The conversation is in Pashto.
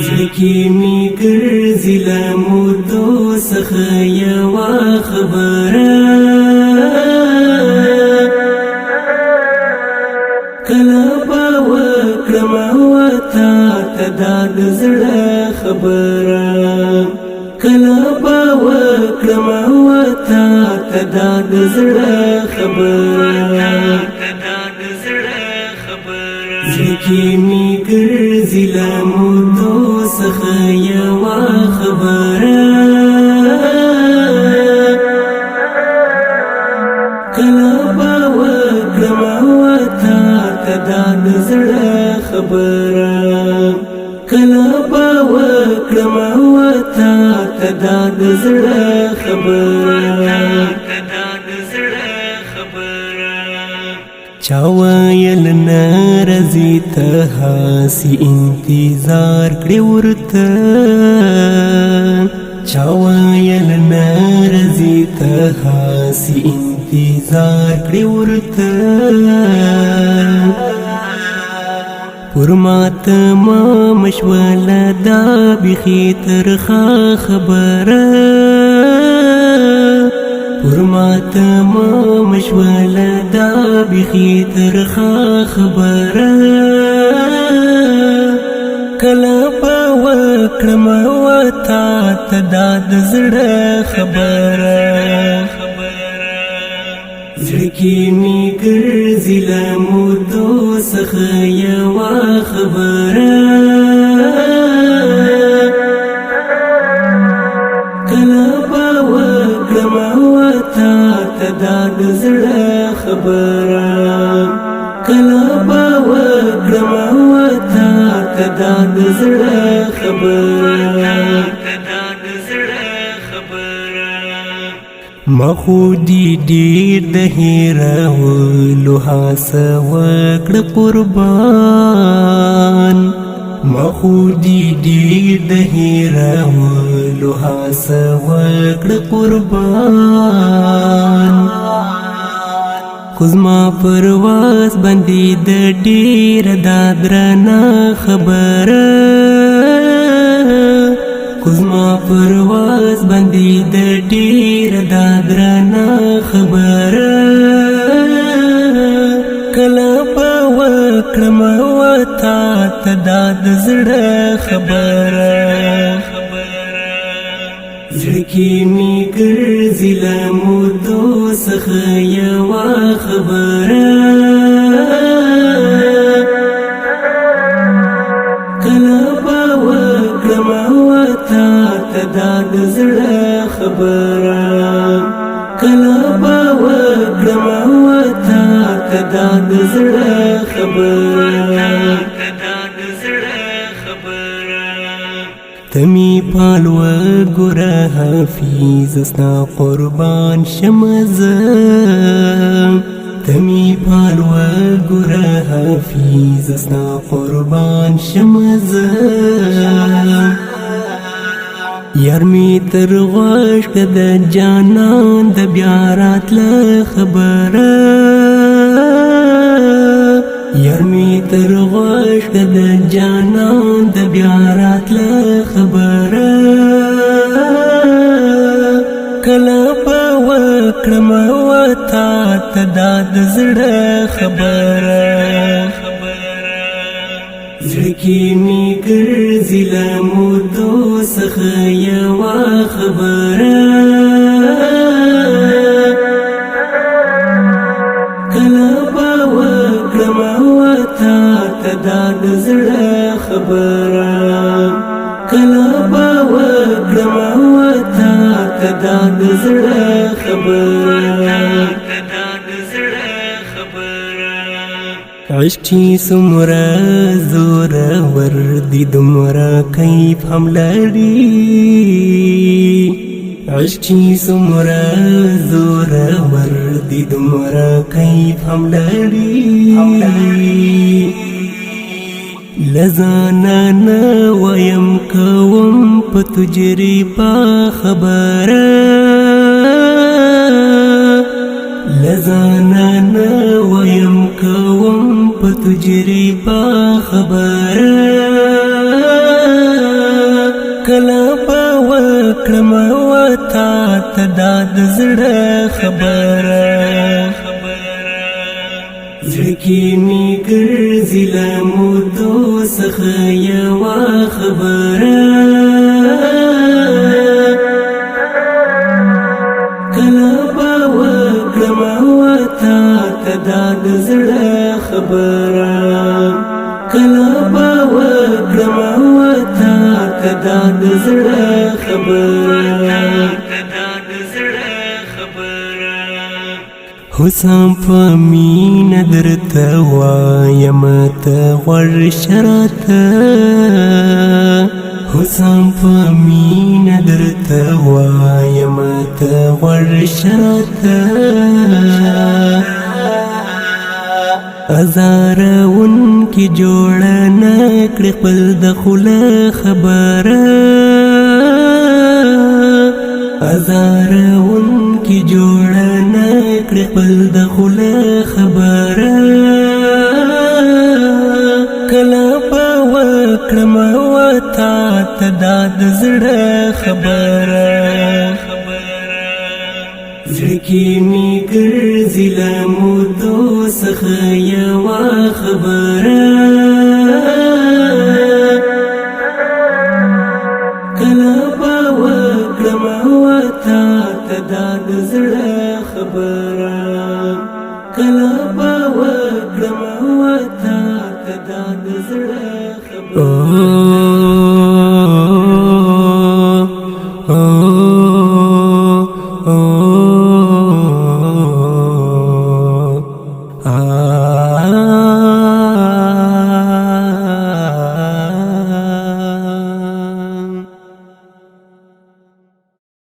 زړګي می ګرځي له مودو څخه یوه خبره کله به وکړم تا ته دا د زړه خبره کله به وکړم تا ته دا د زړه خبره زړګي می ګرځي له مودو څخه یوه خبره کله به وکړم تا ته دا د زړه خبره کله به وکړم تا ته دا د زړه خبره چا ویل نرځي ته هاسې انتظار کړې ورته چا ویل نرځي ته هاسې انتظار کړې ورته پر ما تمام شوله دا بیخي ترخه خبره پر ما تمام شوله دا بیخي ترخه خبره کله به وکړم تا ته دا د زړه خبره زړګي می ګرځي له مودو څخه یوه خبره کله به وکړم تا ته دا د زړه خبره کله به وکړم تا ته دا د زړه خبره ما خو دې ډېر د هېرولو هڅه وکړه قربان ما خو دې ډېر د هېرولو هڅه وکړه قربان خو زما پرواز باندې د ډېره دا درنه خبره خو زما پرواز باندې د ډېره دا درنه خبره کله به وکړم تا ته دا د زړه خبره زړګي می ګرځي له مودو څخه یوه خبره کله به وکړم تا ته دا د زړه خبره کله به وکړم تا ته دا د زړه خبره تمی پالو ګره حافظ ستا قربان شمز تمی پالو ګره حافظ ستا قربان شمز یار می تر غوږ د جانان د بیا راتله خبره یار می تر غوږ د جانان د بیا راتله خبره کله به وکړم تا ته دا د زړه خبره زړګي می ګرځي له مودو څخه یوه خبره کله به وکړم تا ته دا د زړه خبره کله به وکړم تا ته دا د زړه خبره عشقی سمرا زور وردی دمرا کیف هم لري عشقی سمرا زور وردی دمرا کیف هم لري لزانا ویم کوم په تجربه خبره لزانا ویم کوم په تجربه خبره کله به وکړم وتا ته دا د زړه خبره زړه کې مې ګرځي له مودو څخه یوه خبره کله به وکړم وتا ته دا د زړه خبره کله به وکړم وتا ته دا د زړه خبره حسن په مینه درته وایم ته غوږ شه راته حسن په مینه درته وایم ته غوږ شه راته ازارونکي جوړه نه کړې خپل د خوله خبره ازارونکي جوړه نه کړې خپل د خوله خبره کله به وکړم وتا ته دا د زړه خبره زړه کې مې ګرځي له مودو څخه یوه خبره کله به وکړم وتا ته دا د زړه خبره کله به وکړم وتا ته دا د زړه خبره